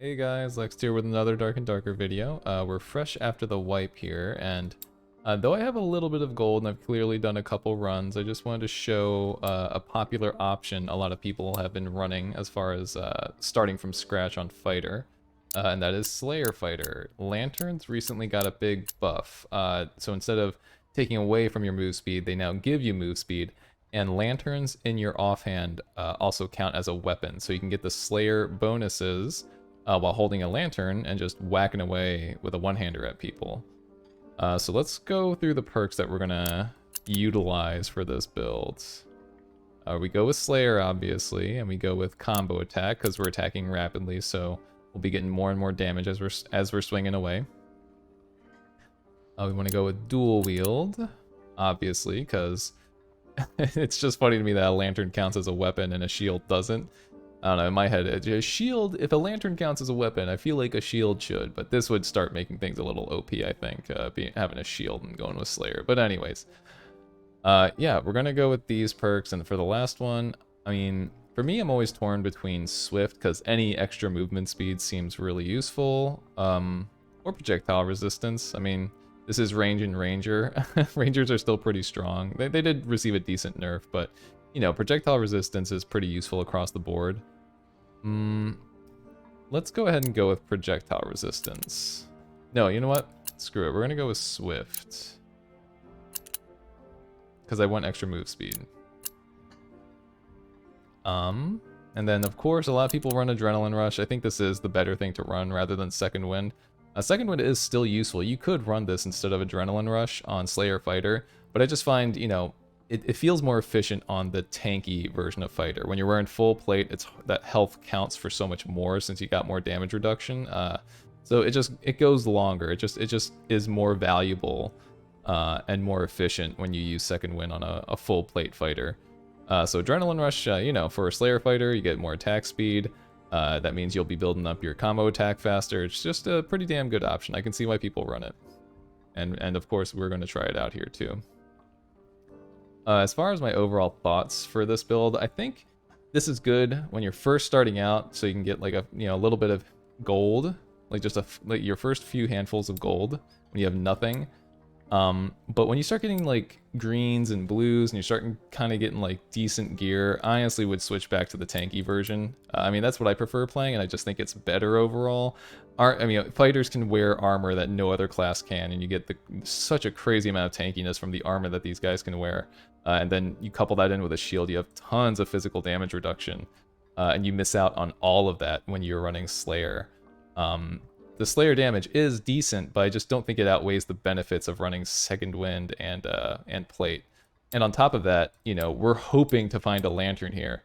Hey guys, Lex here with another Dark and Darker video. We're fresh after the wipe here, and though I have a little bit of gold and I've clearly done a couple runs, I just wanted to show a popular option a lot of people have been running as far as starting from scratch on Fighter, and that is Slayer Fighter. Lanterns recently got a big buff, so instead of taking away from your move speed, they now give you move speed, and lanterns in your offhand also count as a weapon, so you can get the Slayer bonuses while holding a lantern and just whacking away with a one-hander at people. So let's go through the perks that we're gonna utilize for this build. We go with Slayer, obviously, and we go with combo attack because we're attacking rapidly, so we'll be getting more and more damage as we're swinging away. We want to go with dual wield, obviously, because it's just funny to me that a lantern counts as a weapon and a shield doesn't. I don't know, in my head, a shield, if a lantern counts as a weapon, I feel like a shield should, but this would start making things a little OP, I think, having a shield and going with Slayer. But anyways, yeah, we're gonna go with these perks, and for the last one, I mean, for me, I'm always torn between Swift, because any extra movement speed seems really useful, or projectile resistance. I mean, this is range and ranger. Rangers are still pretty strong. They did receive a decent nerf, but you know, projectile resistance is pretty useful across the board. Let's go ahead and go with projectile resistance. No, you know what? Screw it. We're going to go with Swift. Because I want extra move speed. And then, of course, a lot of people run Adrenaline Rush. I think this is the better thing to run rather than Second Wind. Second Wind is still useful. You could run this instead of Adrenaline Rush on Slayer Fighter, but I just find, you know, it feels more efficient on the tanky version of Fighter. When you're wearing full plate, that health counts for so much more since you got more damage reduction. So it goes longer. It just is more valuable and more efficient when you use Second Wind on a full plate fighter. So Adrenaline Rush, you know, for a Slayer fighter, you get more attack speed. That means you'll be building up your combo attack faster. It's just a pretty damn good option. I can see why people run it. And of course, we're going to try it out here too. As far as my overall thoughts for this build, I think this is good when you're first starting out, so you can get like a little bit of gold, like just like your first few handfuls of gold when you have nothing. But when you start getting like greens and blues and you're starting kind of getting like decent gear, I honestly would switch back to the tanky version. I mean, that's what I prefer playing, and I just think it's better overall. I mean, fighters can wear armor that no other class can, and you get such a crazy amount of tankiness from the armor that these guys can wear. And then you couple that in with a shield, you have tons of physical damage reduction, and you miss out on all of that when you're running Slayer. The Slayer damage is decent, but I just don't think it outweighs the benefits of running Second Wind and Plate. And on top of that, you know, we're hoping to find a Lantern here,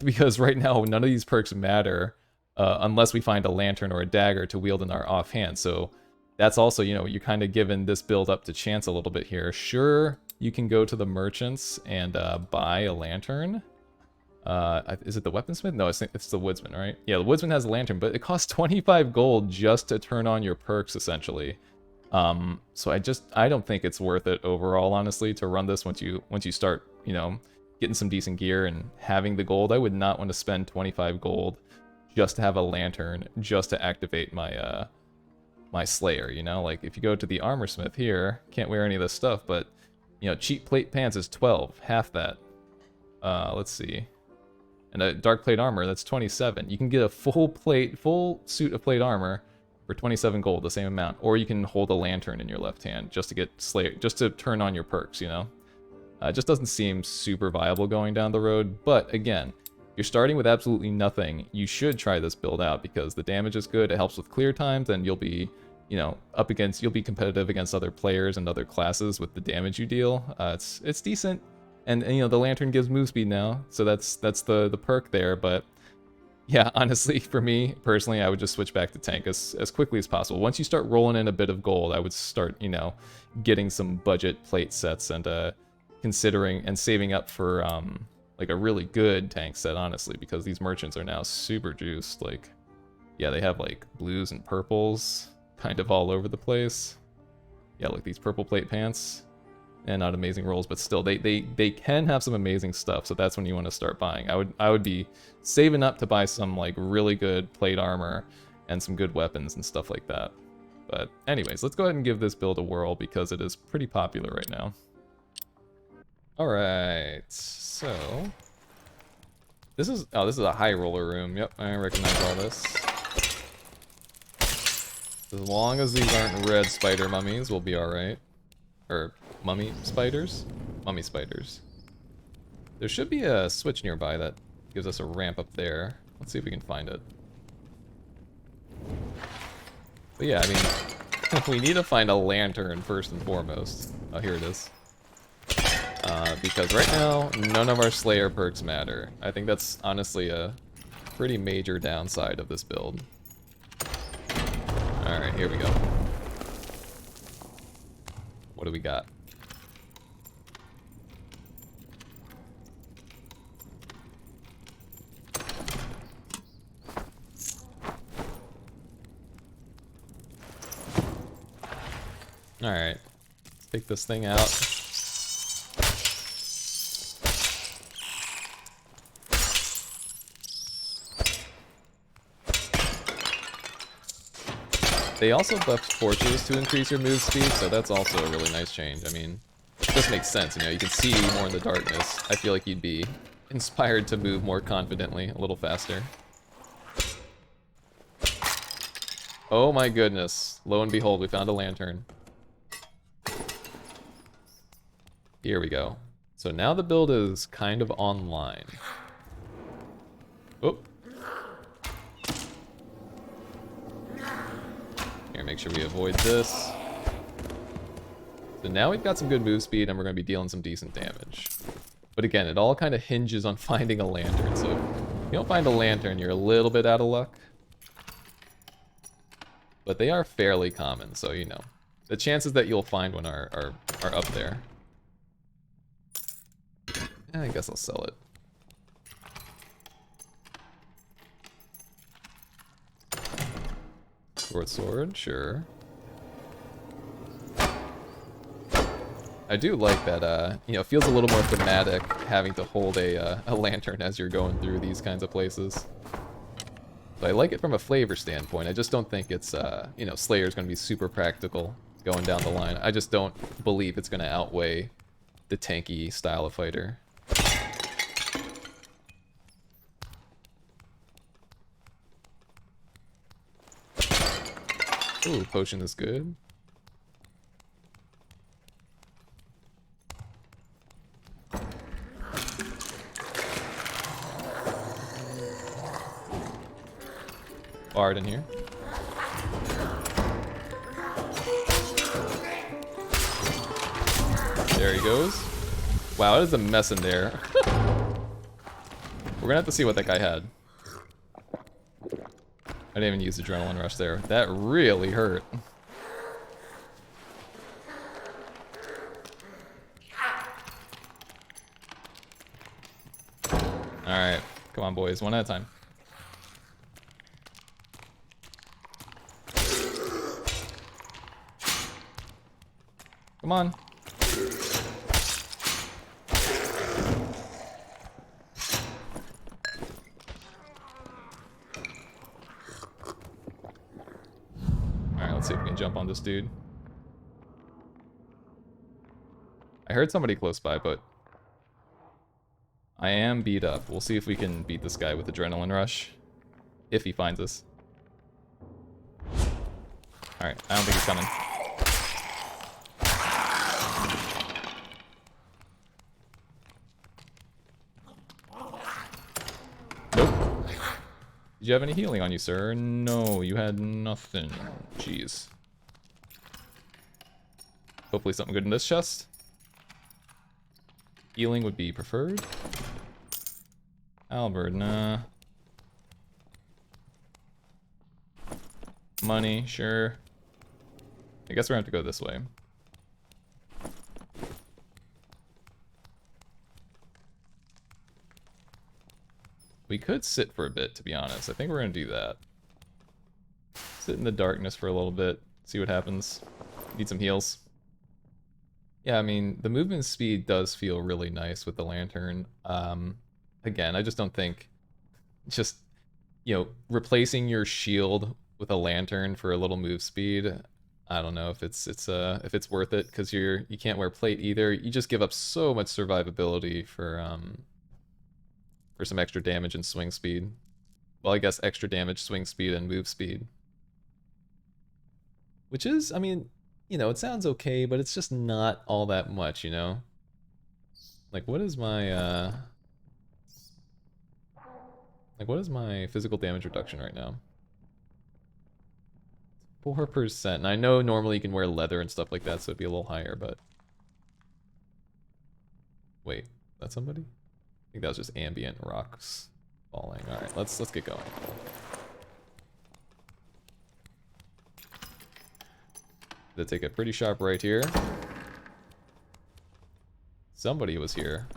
because right now none of these perks matter unless we find a Lantern or a Dagger to wield in our offhand. So that's also, you know, you're kind of giving this build up to chance a little bit here. Sure, you can go to the merchants and buy a Lantern. Is it the weaponsmith? No, it's the woodsman, right? Yeah, the woodsman has a lantern, but it costs 25 gold just to turn on your perks, essentially. So I don't think it's worth it overall, honestly, to run this once you start, you know, getting some decent gear and having the gold. I would not want to spend 25 gold just to have a lantern, just to activate my my Slayer, you know? Like, if you go to the armor smith here, can't wear any of this stuff, but, you know, cheap plate pants is 12, half that. Let's see. And a dark plate armor, that's 27. You can get a full suit of plate armor for 27 gold, the same amount. Or you can hold a lantern in your left hand just to get Slayer, just to turn on your perks, you know? It just doesn't seem super viable going down the road. But again, you're starting with absolutely nothing. You should try this build out because the damage is good. It helps with clear times, and you'll be, you know, you'll be competitive against other players and other classes with the damage you deal. It's decent. And you know, the lantern gives move speed now, so that's the perk there. But yeah, honestly, for me personally, I would just switch back to tank as quickly as possible. Once you start rolling in a bit of gold, I would start, you know, getting some budget plate sets and considering and saving up for like a really good tank set, honestly, because these merchants are now super juiced. Like, yeah, they have like blues and purples kind of all over the place. Yeah, like these purple plate pants. and not amazing rolls, but still, they can have some amazing stuff, so that's when you want to start buying. I would be saving up to buy some like really good plate armor and some good weapons and stuff like that. But anyways, let's go ahead and give this build a whirl because it is pretty popular right now. Alright, so this is a high roller room. Yep, I recognize all this. As long as these aren't red spider mummies, we'll be alright. Or mummy spiders? Mummy spiders. There should be a switch nearby that gives us a ramp up there. Let's see if we can find it. But yeah, I mean, we need to find a lantern first and foremost. Oh, here it is. Because right now, none of our Slayer perks matter. I think that's honestly a pretty major downside of this build. Alright, here we go. What do we got? Alright, let's take this thing out. They also buffed torches to increase your move speed, so that's also a really nice change. I mean, it just makes sense, you know, you can see more in the darkness. I feel like you'd be inspired to move more confidently, a little faster. Oh my goodness, lo and behold, we found a lantern. Here we go. So now the build is kind of online. Oh. Here, make sure we avoid this. So now we've got some good move speed and we're going to be dealing some decent damage. But again, it all kind of hinges on finding a lantern. So if you don't find a lantern, you're a little bit out of luck. But they are fairly common, so you know. The chances that you'll find one are up there. I guess I'll sell it. Short sword, sure. I do like that, you know, it feels a little more thematic having to hold a lantern as you're going through these kinds of places. But I like it from a flavor standpoint. I just don't think it's, you know, Slayer's going to be super practical going down the line. I just don't believe it's going to outweigh the tanky style of fighter. Ooh, potion is good. Bard in here. There he goes. Wow, it is a mess in there. We're gonna have to see what that guy had. I didn't even use Adrenaline Rush there. That really hurt. Alright, come on boys, one at a time. Come on. Let's see if we can jump on this dude. I heard somebody close by, but I am beat up. We'll see if we can beat this guy with Adrenaline Rush. If he finds us. Alright, I don't think he's coming. Nope. Did you have any healing on you, sir? No, you had nothing. Jeez. Hopefully something good in this chest. Healing would be preferred. Albert, nah. Money, sure. I guess we're gonna have to go this way. We could sit for a bit, to be honest. I think we're gonna do that. Sit in the darkness for a little bit, see what happens. Need some heals. Yeah, I mean, the movement speed does feel really nice with the lantern. Again, I just don't think just, replacing your shield with a lantern for a little move speed. I don't know if it's worth it because you can't wear plate either. You just give up so much survivability for some extra damage and swing speed. Well, I guess extra damage, swing speed, and move speed. Which is, I mean, it sounds okay, but it's just not all that much, Like, what is my, what is my physical damage reduction right now? 4%. And I know normally you can wear leather and stuff like that, so it'd be a little higher, but... Wait, that's somebody? I think that was just ambient rocks falling. Alright, let's get going. They take a pretty sharp right here. Somebody was here.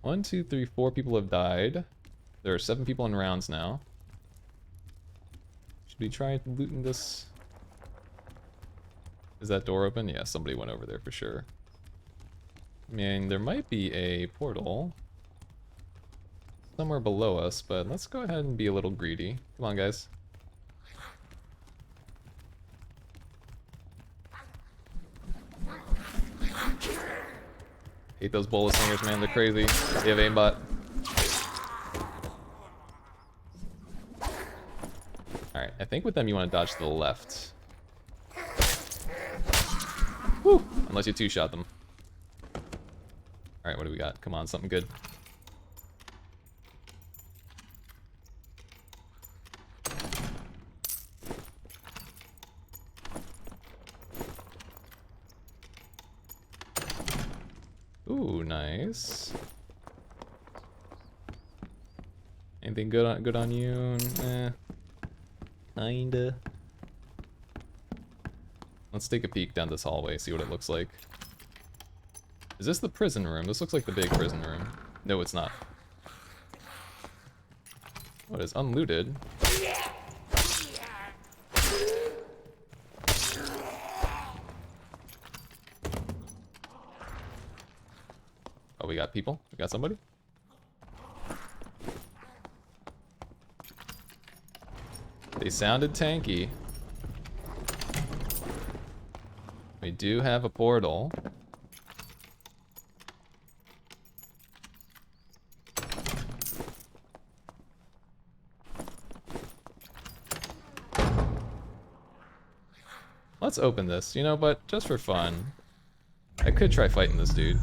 One, two, three, 4 people have died. There are 7 people in rounds now. Should we try looting this? Is that door open? Yeah, somebody went over there for sure. I mean, there might be a portal somewhere below us, but let's go ahead and be a little greedy. Come on, guys. Hate those bullet slingers, man. They're crazy. They have aimbot. Alright, I think with them you want to dodge to the left. Woo! Unless you two-shot them. Alright, what do we got? Come on, something good. Ooh, nice. Anything good on you? Eh. Kinda. Let's take a peek down this hallway, see what it looks like. Is this the prison room? This looks like the big prison room. No, it's not. What is unlooted? Oh, we got people? We got somebody? They sounded tanky. We do have a portal. Let's open this, but just for fun. I could try fighting this dude.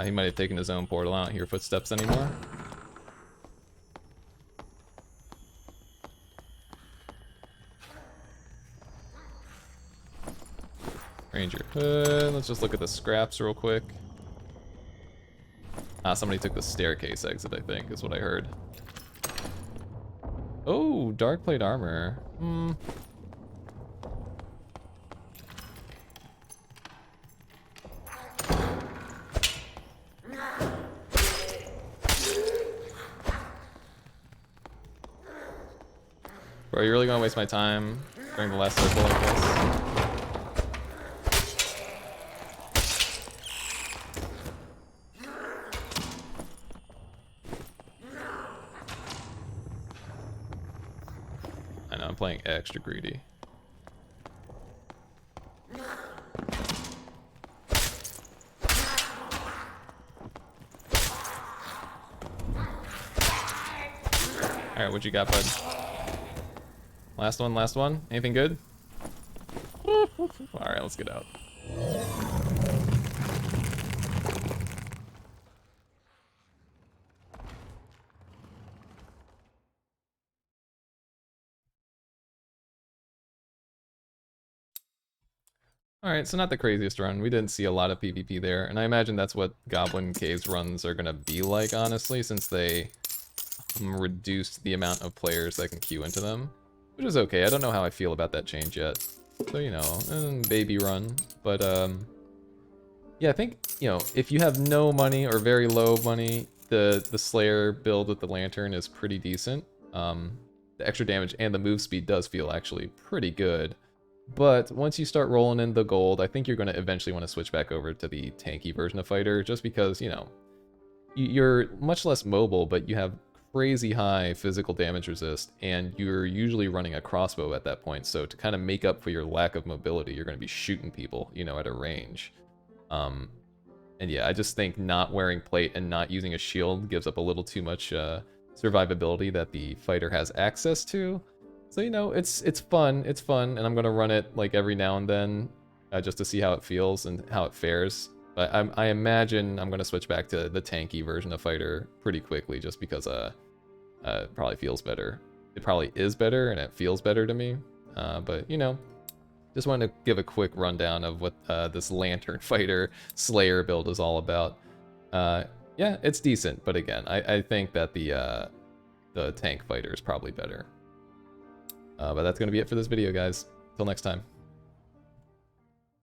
He might have taken his own portal. I don't hear footsteps anymore. Ranger hood. Let's just look at the scraps real quick. Somebody took the staircase exit, I think, is what I heard. Oh, dark plate armor. Bro, are you really gonna waste my time during the last circle like this? I know, I'm playing extra greedy. Alright, what you got, bud? Last one. Anything good? Alright, let's get out. Alright, so not the craziest run. We didn't see a lot of PvP there, and I imagine that's what Goblin Caves runs are gonna be like, honestly, since they reduced the amount of players that can queue into them. Which is okay, I don't know how I feel about that change yet. So, you know, baby run. But, yeah, I think, you know, if you have no money or very low money, the Slayer build with the Lantern is pretty decent. The extra damage and the move speed does feel actually pretty good. But once you start rolling in the gold, I think you're going to eventually want to switch back over to the tanky version of Fighter, just because, you know, you're much less mobile, but you have crazy high physical damage resist, and you're usually running a crossbow at that point, so to kind of make up for your lack of mobility, you're going to be shooting people, you know, at a range. And yeah, I just think not wearing plate and not using a shield gives up a little too much survivability that the fighter has access to. So, you know, it's fun, and I'm gonna run it like every now and then just to see how it feels and how it fares. But I imagine I'm gonna switch back to the tanky version of fighter pretty quickly, just because it probably feels better. It probably is better, and it feels better to me. But you know, just wanted to give a quick rundown of what this Lantern Fighter Slayer build is all about. Yeah, it's decent, but again, I think that the tank fighter is probably better. But that's going to be it for this video, guys. Till next time.